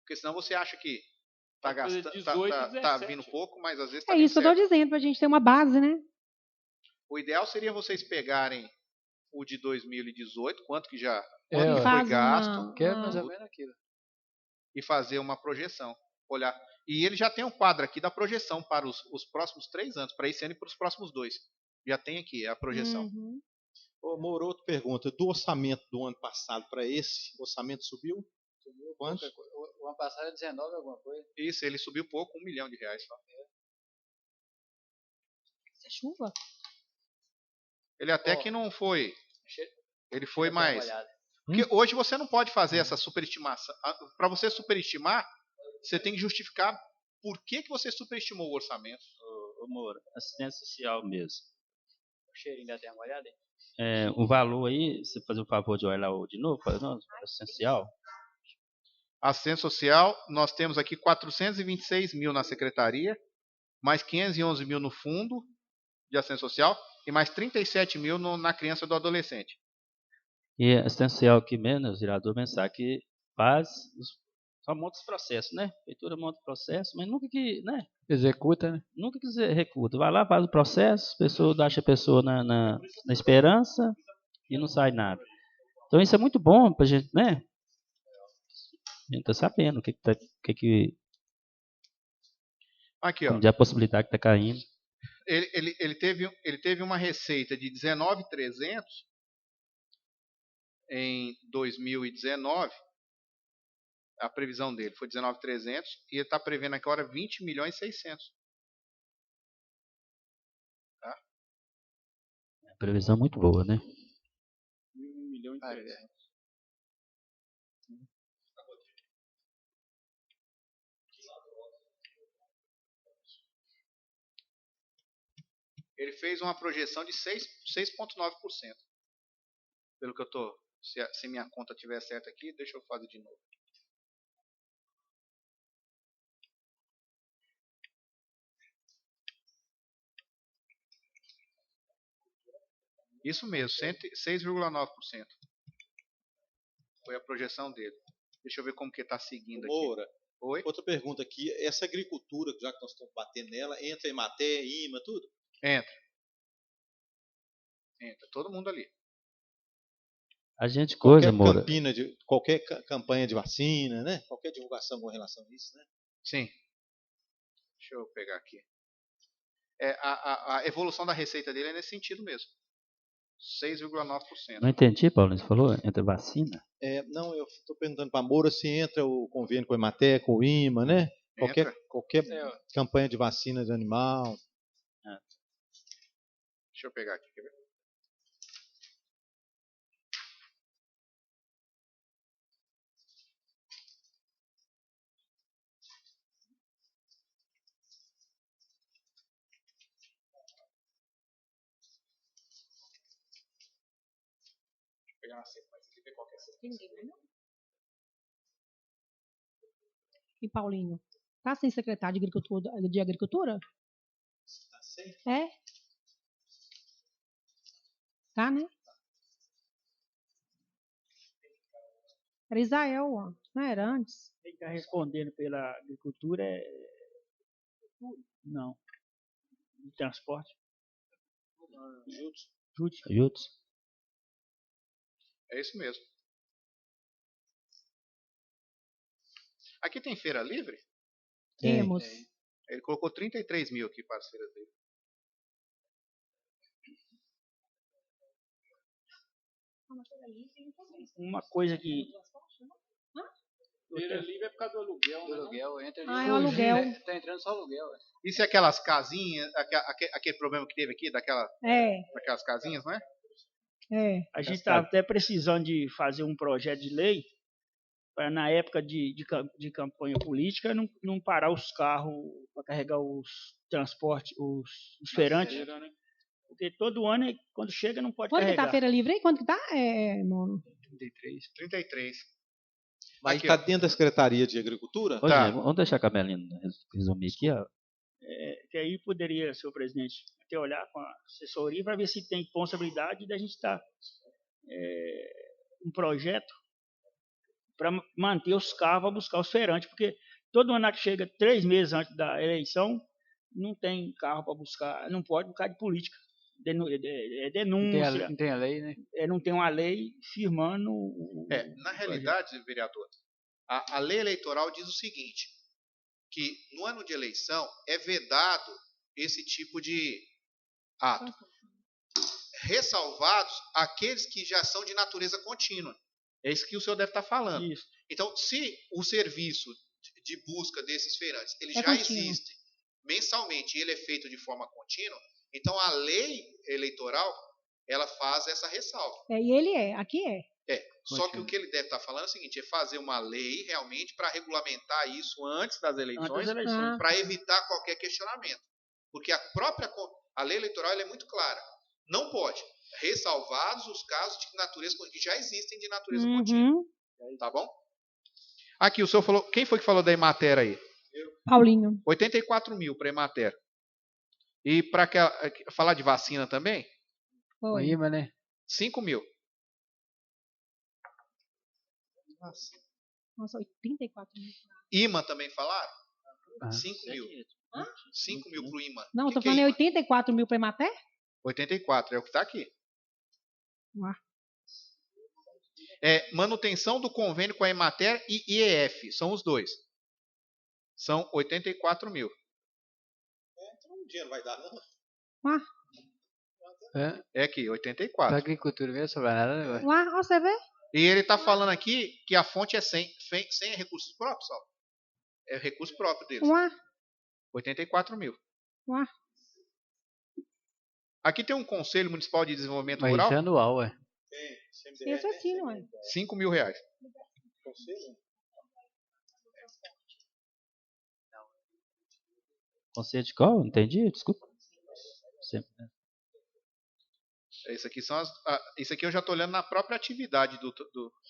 C: Porque senão você acha que tá,
H: Vai fazer
C: gastando,
H: 18,
C: tá
H: 17.
C: vindo pouco, mas às vezes tá
D: É
C: vindo
D: isso que eu tô
C: certo.
D: dizendo, pra gente ter uma base, né?
C: O ideal seria vocês pegarem o de 2018, quanto que já
F: É,
C: quanto
F: ó.
C: foi
D: Faz
C: gasto,
F: que é mais ou menos aquilo.
C: e fazer uma projeção. Olhar. E ele já tem um quadro aqui da projeção para os próximos 3 anos, para esse ano e para os próximos 2. Já tem aqui a projeção.
D: Uhum.
G: Ô, Moro, outra pergunta. Do orçamento do ano passado para esse, o orçamento subiu? Quanto?
F: O ano passado era 19 alguma coisa.
C: Isso, ele subiu pouco, R$1 milhão só.
D: Isso é chuva?
C: Ele até
F: Ó,
C: que não foi. Ele foi
F: Deixa eu dar uma
C: mais.
F: olhada.
C: Porque hoje você não pode fazer essa superestimação. Para você superestimar, você tem que justificar por que você superestimou o orçamento.
A: Ô, Moura, assistência social mesmo.
F: O cheirinho da terra molhada, hein?
A: O valor aí, você fazer o favor de olhar de novo, para nós, essencial.
C: Assistência social, nós temos aqui 426 mil na secretaria, mais 511 mil no fundo de assistência social e mais 37 mil na criança e do adolescente.
A: E essencial aqui mesmo, o vereador pensar que faz, só monta os processos, né? A prefeitura monta o processo, mas nunca que, né?
F: Executa, né?
A: Nunca que você recuta. Vai lá, faz o processo, deixa a pessoa na esperança e não sai nada. Então isso é muito bom pra gente, né? A gente tá sabendo o que
C: Aqui, ó.
A: a possibilidade que tá caindo.
C: Ele teve uma receita de 19.300 em 2019. A previsão dele foi 19.300 e ele está prevendo agora 20.600.000. Tá?
A: Previsão muito boa, né?
H: 1 milhão e 300.
C: Ele fez uma projeção de 6,9%. Pelo que eu tô, se minha conta estiver certa aqui, deixa eu fazer de novo. Isso mesmo, 6,9%. Foi a projeção dele. Deixa eu ver como que está seguindo aqui.
G: Moura,
C: Oi?
G: outra pergunta aqui. Essa agricultura, já que nós estamos batendo nela, entra Emater, IMA, tudo?
C: Entra, todo mundo ali.
A: A gente coisa, Moura.
G: Qualquer campanha de vacina, né? Qualquer divulgação com relação a isso, né?
C: Sim. Deixa eu pegar aqui. A evolução da receita dele é nesse sentido mesmo. 6,9%.
A: Não entendi, Paulo, você falou entre vacina?
G: Não, eu estou perguntando para a Moura se entra o convênio com a Emater, com o IMA, né? Qualquer campanha de vacina de animal.
C: Deixa eu pegar aqui, quer ver? Deixa eu pegar uma sequência aqui e ver qual que é a sequência.
D: E Paulinho, tá sem secretário de agricultura?
G: Tá sem?
D: É? Tá, né? Era Israel, ó. Não era antes?
B: Quem está respondendo pela agricultura não. De transporte.
A: Jutsu.
C: É isso mesmo. Aqui tem feira livre?
D: Temos.
C: Ele colocou 33 mil aqui para as feiras livres.
B: Uma coisa que...
H: Feira livre é por causa do aluguel,
F: Do
H: né?
F: aluguel, entra ali.
D: É o aluguel.
F: Tá entrando só aluguel.
C: E se aquelas casinhas, aquele problema que teve aqui, daquelas casinhas, não é?
B: A gente estava até precisando de fazer um projeto de lei para, na época de campanha política, não parar os carros para carregar os transportes, os feirantes.
H: Feira, né?
B: Porque todo ano, quando chega, não pode
D: Quanto que
B: carregar.
D: tá a feira livre aí? Quanto que tá, Mono?
C: 33.
G: Mas
C: Aqui,
G: está
C: ó.
G: dentro da Secretaria de Agricultura?
A: Ô,
C: Tá.
A: gente, vamos deixar a Camelina resumir aqui, ó.
B: que aí poderia, senhor presidente, até olhar com a assessoria para ver se tem responsabilidade da gente estar um projeto para manter os carros para buscar os feirantes, porque todo ano que chega 3 meses antes da eleição, não tem carro para buscar, não pode por causa de política. Denúncia.
F: Não tem a lei, né?
B: Não tem uma lei firmando.
C: Na realidade, vereador, a lei eleitoral diz o seguinte, que no ano de eleição é vedado esse tipo de ato. Ressalvados aqueles que já são de natureza contínua. É isso que o senhor deve estar falando.
B: Isso.
C: Então, se o serviço de busca desses feirantes, ele já
D: contínuo.
C: existe mensalmente e ele é feito de forma contínua, então a lei eleitoral, ela faz essa ressalva.
D: E ele aqui é.
C: Só que o que ele deve estar falando é o seguinte, é fazer uma lei realmente para regulamentar isso antes das eleições, para evitar qualquer questionamento. Porque a lei eleitoral ela é muito clara. Não pode. Ressalvados os casos de natureza que já existem de natureza contínua. Tá bom? Aqui, o senhor falou. Quem foi que falou da Emater aí?
D: Paulinho.
C: 84 mil para a Emater. E para falar de vacina também?
F: O IMA, né?
C: 5 mil.
D: Nossa, 84 mil.
C: IMA também falaram? 5 mil. 5 mil para o IMA.
D: Não, eu tô falando 84 mil para a Emater?
C: 84, é o que está aqui. Manutenção do convênio com a Emater e IEF, são os dois. São 84 mil.
G: Então o dinheiro vai dar, não?
C: É aqui, 84.
F: Para agricultura mesmo, sobra nada.
D: Você vê?
C: E ele está falando aqui que a fonte é sem recursos próprios, ó. É recurso próprio deles. 84 mil. Aqui tem um Conselho Municipal de Desenvolvimento
F: Mas
C: Rural.
F: isso é anual, ué.
D: Isso assim, não é?
C: 5 mil reais.
A: Conselho de qual? Entendi, desculpa.
C: Isso aqui eu já estou olhando na própria atividade do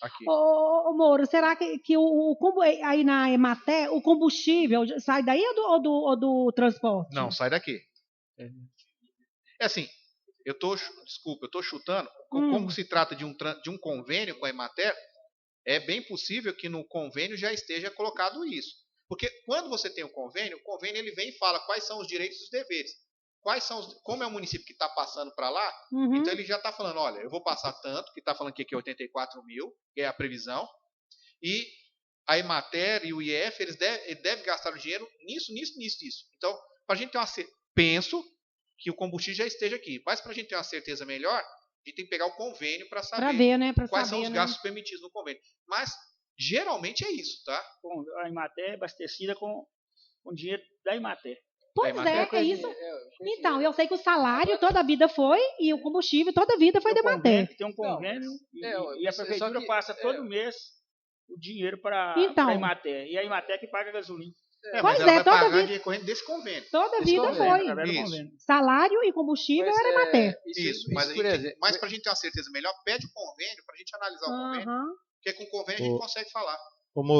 C: aqui.
D: Ô, Moura, será que o aí na Emater, o combustível sai daí ou do transporte?
C: Não, sai daqui. É assim, eu estou chutando. Como se trata de um convênio com a Emater, é bem possível que no convênio já esteja colocado isso. Porque quando você tem o convênio ele vem e fala quais são os direitos e os deveres. Como é um município que está passando para lá, então ele já está falando, olha, eu vou passar tanto, que está falando aqui que é 84 mil, que é a previsão, e a Emater e o IEF, eles devem gastar o dinheiro nisso. Então, para a gente ter penso que o combustível já esteja aqui, mas para a gente ter uma certeza melhor, a gente tem que pegar o convênio para saber quais são os gastos permitidos no convênio. Mas, geralmente é isso, tá?
B: A Emater é abastecida com dinheiro da Emater.
D: Pois é isso. Então, eu sei que o salário toda a vida foi e o combustível toda a vida foi da Emater.
B: Tem um convênio e a prefeitura passa todo mês o dinheiro para a Emater. E a Emater que paga a gasolina.
C: Mas ela vai pagar decorrente desse convênio.
D: Toda a vida foi. Salário e combustível era Emater.
C: Isso, mas para a gente ter uma certeza melhor, pede o convênio para a gente analisar o convênio. Porque com o convênio a gente consegue falar.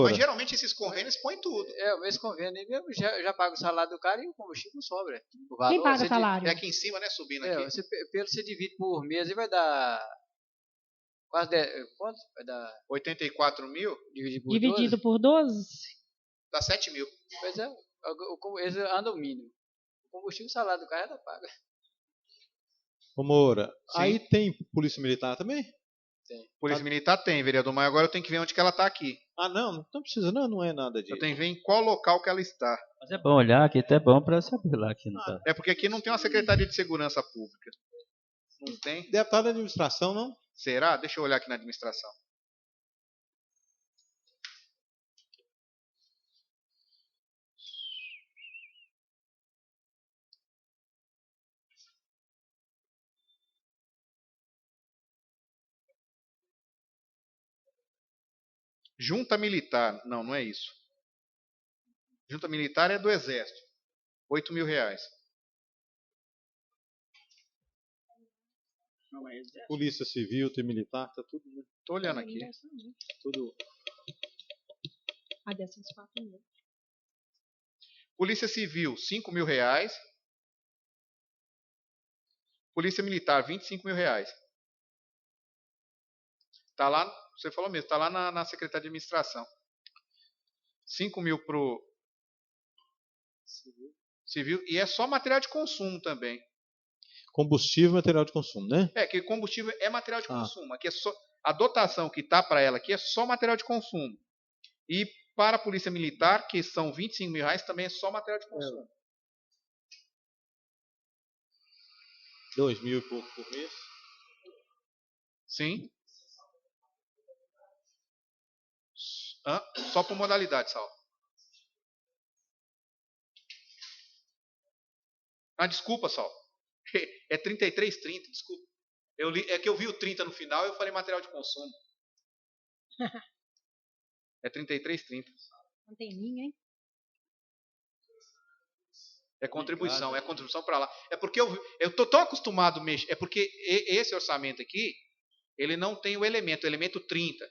C: Mas geralmente esses convênios põem tudo.
F: Esse convênio mesmo já paga o salário do cara e o combustível não sobra.
D: Quem paga o salário?
C: É aqui em cima, né? Subindo aqui.
F: Você divide por mês e vai dar quase 10, quanto? Vai dar
C: 84 mil?
D: Dividido por 12?
C: Dá 7 mil.
F: Pois é, eles andam o mínimo. O combustível, o salário do cara já paga.
G: Ô Moura, aí tem polícia militar também?
F: Tem.
C: Polícia militar tem, vereador, mas agora eu tenho que ver onde que ela está aqui.
G: Não precisa, não é nada disso.
C: Eu tenho que ver em qual local que ela está.
A: Mas é bom olhar, aqui até é bom para saber lá que não tá.
C: É porque aqui não tem uma Secretaria de Segurança Pública. Não tem?
G: Deve estar na administração, não?
C: Será? Deixa eu olhar aqui na administração. Junta Militar. Não é isso. Junta Militar é do Exército. 8 mil reais.
G: Polícia Civil, tem militar, tá tudo.
C: Tô olhando aqui.
G: Tudo.
D: Dessas 4 mil.
C: Polícia Civil, 5 mil reais. Polícia Militar, R$ 25.000. Tá lá, você falou mesmo, tá lá na Secretaria de Administração. 5.000 pro civil. E é só material de consumo também.
G: Combustível e material de consumo, né?
C: Que combustível é material de consumo. Aqui é só, a dotação que tá para ela aqui é só material de consumo. E para a Polícia Militar, que são R$ 25.000, também é só material de consumo.
G: 2.000 e pouco por mês.
C: Sim. Só por modalidade, Sal. Desculpa, Sal. É 33,30, desculpa. É que eu vi o 30 no final e eu falei material de consumo. É 33,30.
D: Não tem linha, hein?
C: É contribuição para lá. É porque eu tô tão acostumado a mexer. É porque esse orçamento aqui, ele não tem o elemento 30.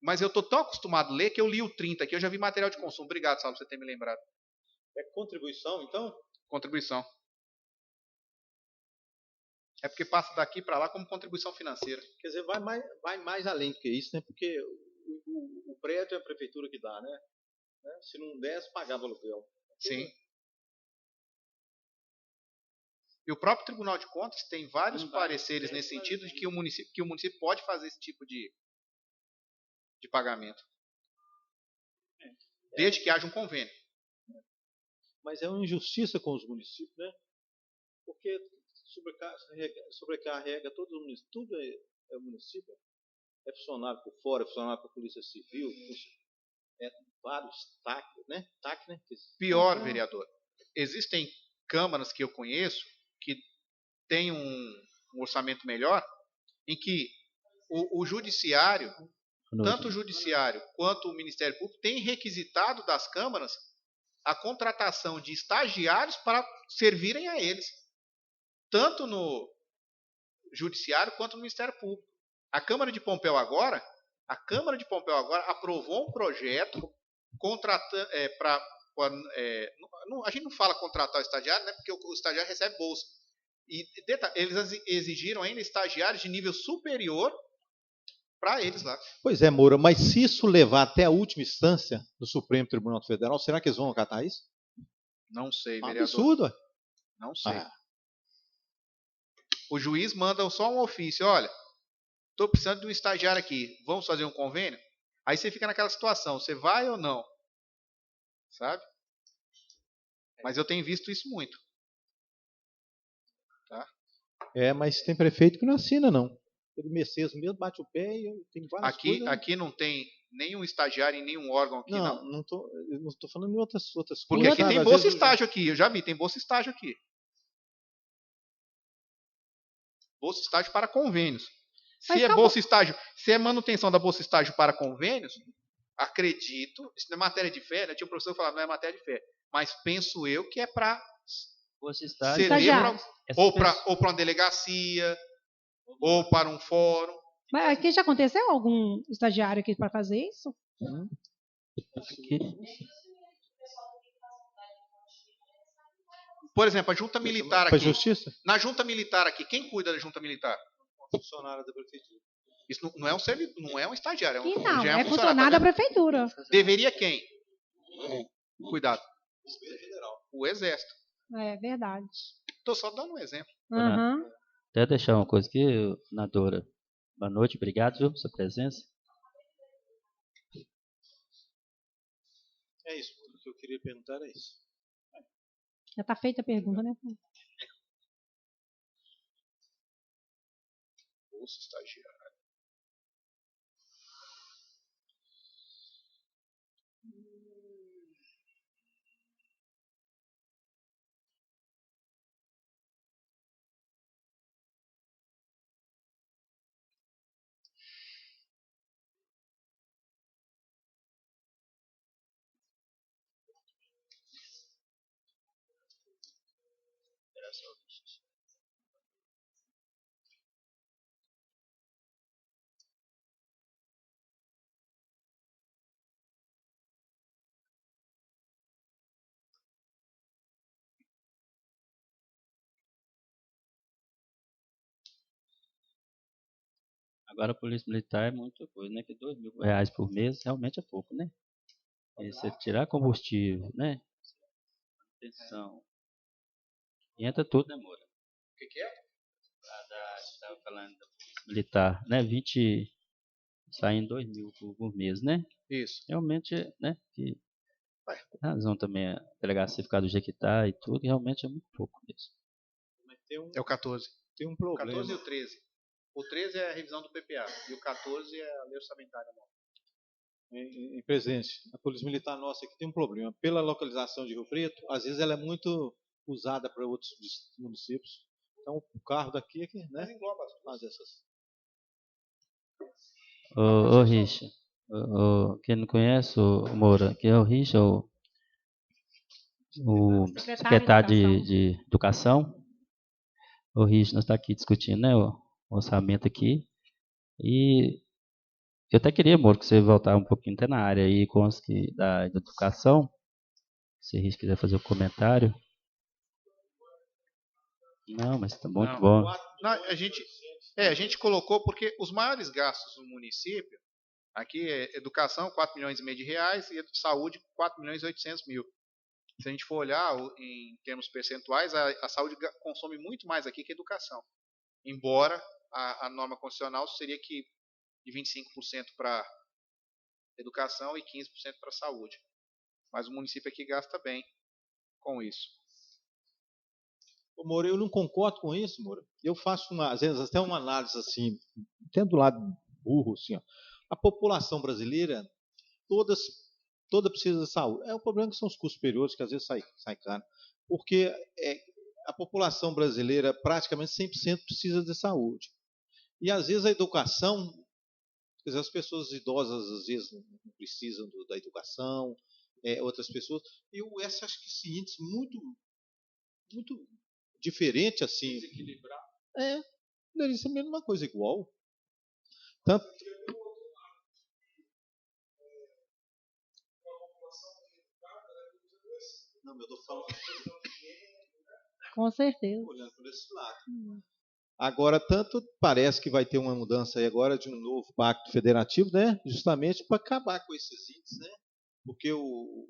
C: Mas eu tô tão acostumado a ler que eu li o 30 aqui, eu já vi material de consumo. Obrigado, Saulo, por você ter me lembrado.
G: É contribuição, então?
C: Contribuição. É porque passa daqui para lá como contribuição financeira.
G: Quer dizer, vai mais além do que isso, né? Porque o prédio é a prefeitura que dá, né? Se não desse, pagava aluguel.
C: Sim. E o próprio Tribunal de Contas tem vários pareceres nesse sentido de que o município pode fazer esse tipo de pagamento. Desde que haja um convênio.
G: Mas é uma injustiça com os municípios, né? Porque sobrecarrega todos os municípios. Tudo é o município. É funcionário por fora, é funcionário por Polícia Civil, vários TAC, né?
C: Pior, vereador. Existem câmaras que eu conheço que têm um orçamento melhor, em que o judiciário, tanto o judiciário quanto o Ministério Público, tem requisitado das câmaras a contratação de estagiários para servirem a eles, tanto no judiciário quanto no Ministério Público. A Câmara de Pompéu agora aprovou um projeto contratando a gente não fala contratar o estagiário, né? Porque o estagiário recebe bolsa. E eles exigiram ainda estagiários de nível superior para eles lá.
G: Pois é, Moura, mas se isso levar até a última instância do Supremo Tribunal Federal, será que eles vão acatar isso?
C: Não sei, vereador.
G: Absurdo.
C: Não sei. O juiz manda só um ofício, olha, estou precisando de um estagiário aqui, vamos fazer um convênio? Aí você fica naquela situação, você vai ou não? Sabe? Mas eu tenho visto isso muito. Tá?
G: Mas tem prefeito que não assina, não. Ele Messias mesmo bate o pé e tem várias coisas.
C: Aqui não tem nenhum estagiário em nenhum órgão aqui, não.
G: Não estou falando em outras coisas.
C: Porque aqui tem bolsa estágio aqui, eu já vi, tem bolsa estágio aqui. Bolsa estágio para convênios. Se é manutenção da bolsa estágio para convênios, acredito, isso não é matéria de fé, né? Tinha um professor que falava, não é matéria de fé, mas penso eu que é para ou para uma delegacia, ou para um fórum.
D: Mas aqui já aconteceu algum estagiário aqui para fazer isso?
C: Por exemplo, a junta militar aqui.
G: Justiça?
C: Na junta militar aqui, quem cuida da junta militar?
G: Funcionário da prefeitura.
C: Isso não é um servidor, não é um estagiário,
D: é funcionário da prefeitura.
C: Deveria quem? Cuidado. O Exército.
D: É verdade.
C: Estou só dando um exemplo.
D: Uhum.
A: Até deixar uma coisa aqui, senadora. Boa noite, obrigado pela sua presença.
G: É isso, o que eu queria perguntar é isso.
D: Já está feita a pergunta, né?
C: Bolsa estagiário.
A: Agora a polícia militar é muita coisa, né? Que R$ 2.000 por mês realmente é pouco, né? E você tirar combustível, né? Atenção. E entra tudo, né, Moura?
C: O que é?
A: Estava falando da polícia militar, né? 20, saindo 2.000 por mês, né?
C: Isso.
A: Realmente, né? Que
C: Ué.
A: a razão também a delegacia ficar do Jequitá e tudo, realmente é muito pouco mesmo.
C: É o 14.
G: Tem um
C: O
G: problema.
C: 14 e o 13. O 13 é a revisão do PPA e o 14 é a lei orçamentária nova.
G: Em presidente, a polícia militar nossa aqui tem um problema. Pela localização de Rio Preto, às vezes ela é muito usada para outros municípios. Então, o carro daqui é que, né, faz essas.
A: Ô Richa, quem não conhece o Moura, que é o Richa, o secretário de Educação. O Richa, nós estamos aqui discutindo, né, o orçamento aqui. E eu até queria, Moura, que você voltar um pouquinho até na área aí da educação. Se o Richa quiser fazer um comentário. Não, mas tá muito bom.
C: Não, a gente colocou porque os maiores gastos no município, aqui é educação, 4 milhões e meio de reais, e saúde, 4 milhões e 800 mil. Se a gente for olhar em termos percentuais, a saúde consome muito mais aqui que a educação. Embora a norma constitucional seria que de 25% para educação e 15% para saúde. Mas o município aqui gasta bem com isso.
G: Ô, Moura, eu não concordo com isso, Moura. Eu faço, às vezes, até uma análise assim, até do lado burro, assim, ó. A população brasileira, toda precisa de saúde. O problema que são os custos superiores, que às vezes sai caro. Porque a população brasileira, praticamente 100% precisa de saúde. E, às vezes, a educação, quer dizer, as pessoas idosas, às vezes, não precisam da educação, outras pessoas. Eu acho que esse índice muito diferente, assim.
H: Desequilibrar.
G: Deveria ser a mesma coisa, igual. Tanto. Não, eu estou falando.
D: Com certeza.
G: Olhando por esse lado. Agora, tanto parece que vai ter uma mudança aí agora de um novo pacto federativo, né? Justamente para acabar com esses índices, né? Porque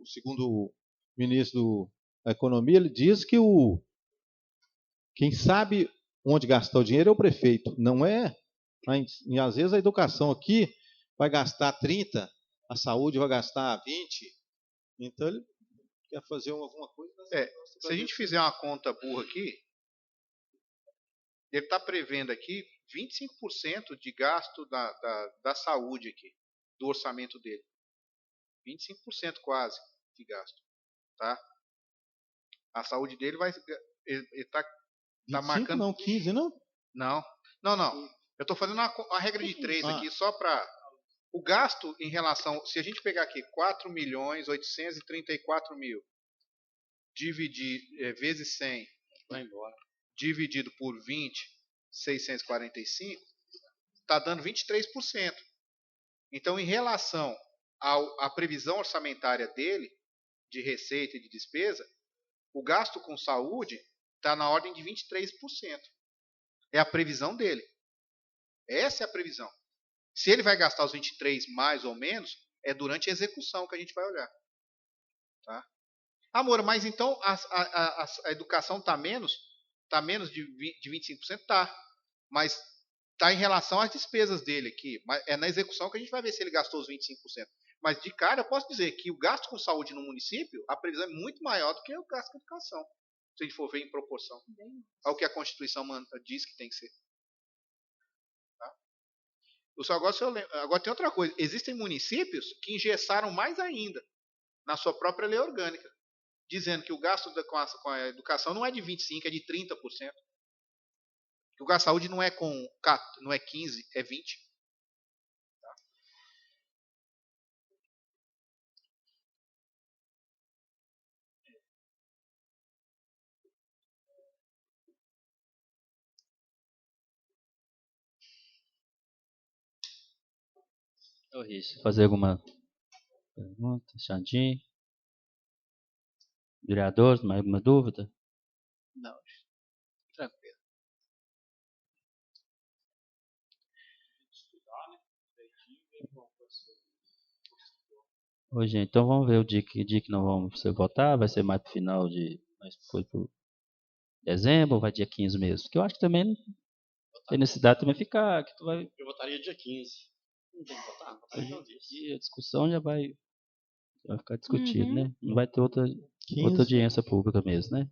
G: segundo o ministro da Economia, ele diz que quem sabe onde gastar o dinheiro é o prefeito, não é? E às vezes a educação aqui vai gastar 30, a saúde vai gastar 20, então ele quer fazer alguma coisa.
C: Se a gente fizer uma conta burra aqui, ele está prevendo aqui 25% de gasto da saúde aqui, do orçamento dele. 25% quase de gasto. Tá? A saúde dele ele está marcando.
G: Não, 15, não?
C: Não. Eu estou fazendo uma regra de 3 aqui, só para. O gasto em relação. Se a gente pegar aqui 4.834.000, dividir vezes 100, vai embora, dividido por 20.645, está dando 23%. Então, em relação à previsão orçamentária dele, de receita e de despesa, o gasto com saúde está na ordem de 23%. É a previsão dele. Essa é a previsão. Se ele vai gastar os 23 mais ou menos, é durante a execução que a gente vai olhar. Tá? Amor, mas então a educação está menos de 25%? Tá. Mas está em relação às despesas dele aqui. Mas é na execução que a gente vai ver se ele gastou os 25%. Mas de cara eu posso dizer que o gasto com saúde no município, a previsão é muito maior do que o gasto com educação. Se a gente for ver em proporção ao que a Constituição diz que tem que ser. Tá? Agora tem outra coisa. Existem municípios que engessaram mais ainda na sua própria lei orgânica, dizendo que o gasto com a educação não é de 25%, é de 30%. Que o gasto de saúde não é 15%, é 20%. Tá?
A: Ô, Richa, fazer alguma pergunta? Xandinho? Vereadores, mais alguma dúvida?
F: Não, tranquilo.
A: Ô, gente, então vamos ver o dia que nós vamos votar. Vai ser mais pro final de... mais pro dezembro ou vai dia 15 mesmo? Porque eu acho que também tem necessidade também ficar... Que tu vai...
I: Eu votaria dia 15. Não tem que votar? Votaria então
A: a discussão já vai ficar discutido,
D: Uhum.
A: né? Não vai ter outra
G: 15.
A: audiência pública mesmo, né?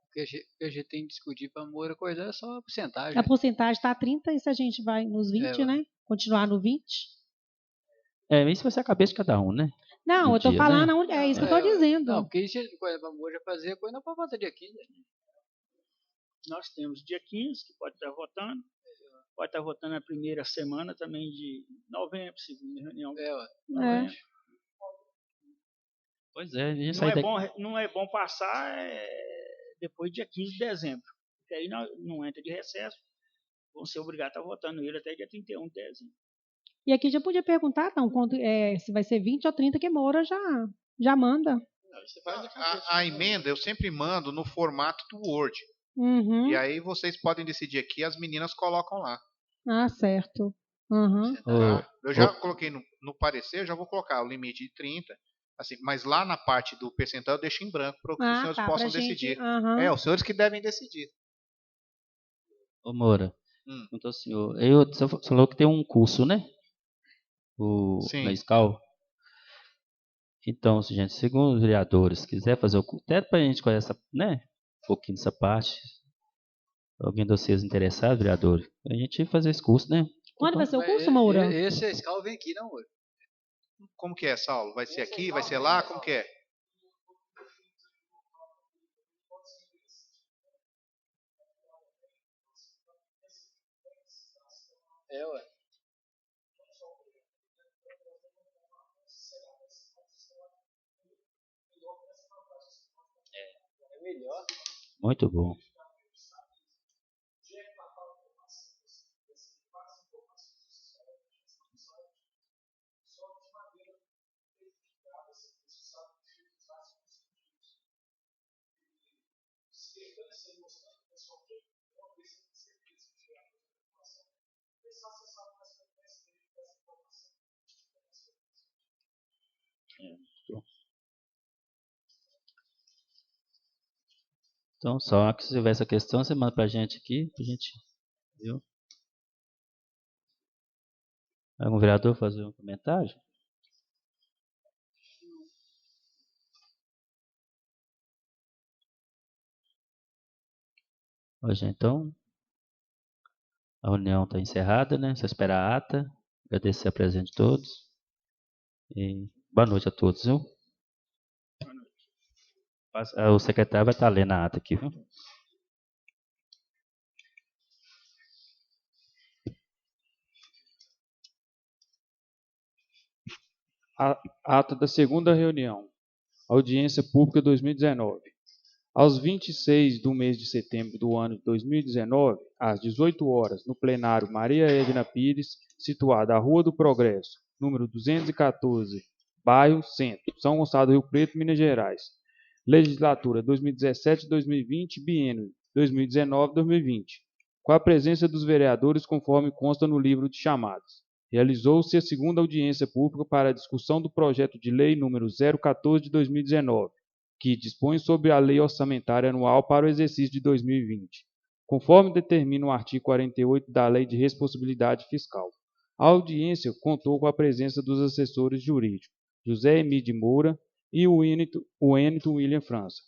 F: O que a gente tem que discutir para Moura coisa é só a porcentagem.
D: A porcentagem está 30, e se a gente vai nos 20, né? Continuar no 20?
A: Isso vai ser a cabeça de cada um, né?
D: Não,
A: Do
D: eu tô
A: dia,
D: falando,
A: né?
D: é isso que eu tô dizendo.
F: Não, porque se coisa para Moura fazer, coisa não pode votar dia 15.
B: Nós temos dia 15, que pode estar votando. Pode estar votando na primeira semana também de novembro, segunda reunião. Novembro.
A: Pois é, a gente
B: Não é bom passar depois do dia 15 de dezembro. Porque aí não entra de recesso. Vão ser obrigados a estar votando ele até dia 31 de dezembro.
D: E aqui já podia perguntar, então, se vai ser 20 ou 30, que Moura já manda.
C: A emenda eu sempre mando no formato do Word.
D: Uhum.
C: E aí vocês podem decidir aqui, as meninas colocam lá.
D: Ah, certo. Uhum.
C: Tá? Eu já coloquei no parecer, eu já vou colocar o limite de 30. Assim, mas lá na parte do percentual eu deixo em branco para que os senhores possam decidir.
D: Uhum.
C: Os senhores que devem decidir.
A: Ô, Moura, então, senhor, você falou que tem um curso, né? Na SCAL. Então, gente, segundo os vereadores, quiser fazer o curso, até para a gente conhecer, né? Um pouquinho dessa parte. Alguém de vocês interessado, vereador? A gente fazer esse curso, né?
D: Quando vai ser o curso, Moura?
F: Esse SCAL vem aqui, não, Moura?
C: Como que é, Saulo? Vai ser aqui? Vai ser lá? Como que é?
F: Ué. É melhor.
A: Muito bom. Então, só que se tiver essa questão, você manda pra gente aqui, pra gente, viu? Algum vereador fazer um comentário? Hoje, então, a reunião está encerrada, né? Só esperar a ata. Agradecer a presença de todos. E boa noite a todos, viu?
B: Boa noite.
A: O secretário vai estar lendo a ata aqui, viu?
H: Ata da segunda reunião. Audiência Pública 2019. Aos 26 do mês de setembro do ano de 2019, às 18 horas, no plenário Maria Edna Pires, situada à Rua do Progresso, número 214, bairro Centro, São Gonçalo do Rio Preto, Minas Gerais. Legislatura 2017-2020, biênio 2019-2020. Com a presença dos vereadores, conforme consta no livro de chamadas. Realizou-se a segunda audiência pública para a discussão do projeto de lei número 014 de 2019, que dispõe sobre a Lei Orçamentária Anual para o exercício de 2020, conforme determina o artigo 48 da Lei de Responsabilidade Fiscal. A audiência contou com a presença dos assessores jurídicos, José Emílio Moura e o Wellington William França,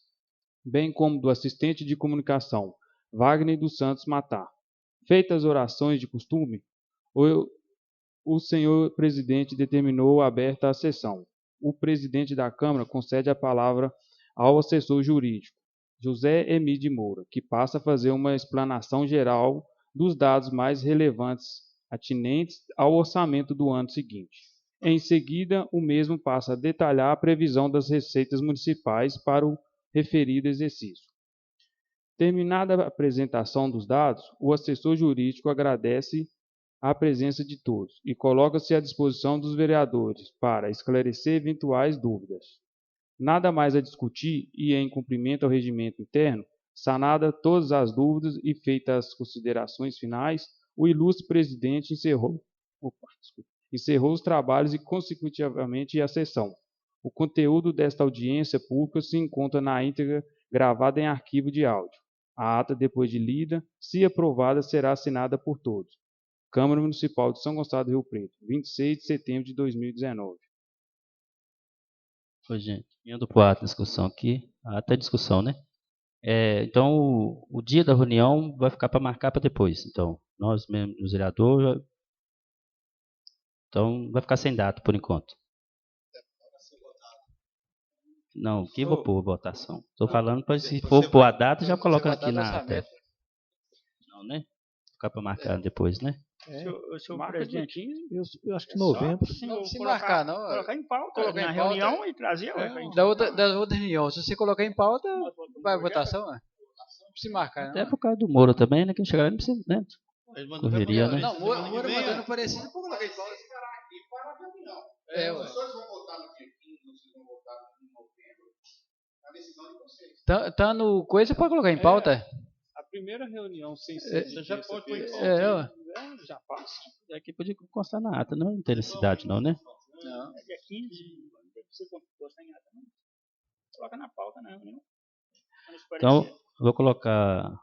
H: bem como do assistente de comunicação, Wagner dos Santos Matar. Feitas as orações de costume, o senhor presidente determinou aberta a sessão. O presidente da Câmara concede a palavra ao assessor jurídico, José Emílio Moura, que passa a fazer uma explanação geral dos dados mais relevantes atinentes ao orçamento do ano seguinte. Em seguida, o mesmo passa a detalhar a previsão das receitas municipais para o referido exercício. Terminada a apresentação dos dados, o assessor jurídico agradece a presença de todos e coloca-se à disposição dos vereadores para esclarecer eventuais dúvidas. Nada mais a discutir e, em cumprimento ao regimento interno, sanada todas as dúvidas e feitas as considerações finais, o ilustre presidente encerrou os trabalhos e, consecutivamente, a sessão. O conteúdo desta audiência pública se encontra na íntegra gravada em arquivo de áudio. A ata, depois de lida, se aprovada, será assinada por todos. Câmara Municipal de São Gonçalo do Rio Preto, 26 de setembro de 2019.
A: Oi, gente. Indo para a ata de discussão aqui. A ata é discussão, né? Então, o dia da reunião vai ficar para marcar para depois. Então, nós mesmos, os vereadores, então vai ficar sem data por enquanto. Não, aqui vou pôr votação. Estou falando para se for pôr a data, já coloca aqui na ata. Não, né? Ficar para marcar depois, né?
B: Senhor presidente,
G: eu acho que novembro.
F: Se marcar, não.
B: Colocar em pauta na reunião e trazer.
F: Da outra reunião, se você colocar em pauta, vai votação, né? Não precisa marcar, não.
A: Até por causa do Moro também, né? Que chegar não precisa, né? Correria, né?
F: Não, Moro mandando parecido para colocar em pauta.
E: Os senhores vão votar no dia 15, vocês vão votar em novembro, a decisão de vocês.
F: Tá no coisa para colocar em pauta?
H: A primeira reunião sem ser.
B: Você já pode pôr em pauta.
A: Já passa. Aqui podia constar na ata, não tem necessidade não, né?
B: Não. É dia 15, não precisa constar em ata, não. Coloca na pauta, não, né?
A: Então, vou colocar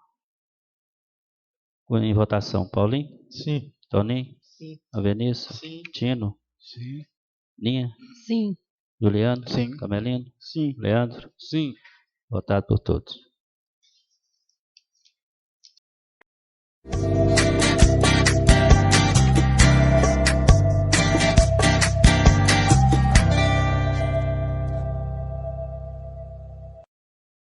A: em votação. Paulinho?
G: Sim.
A: Toninho?
B: Sim.
A: Alveniço?
B: Sim.
A: Tino?
H: Sim.
A: Ninha?
D: Sim.
A: Juliano?
H: Sim.
A: Camelino?
B: Sim.
A: Leandro?
H: Sim.
A: Votado por todos.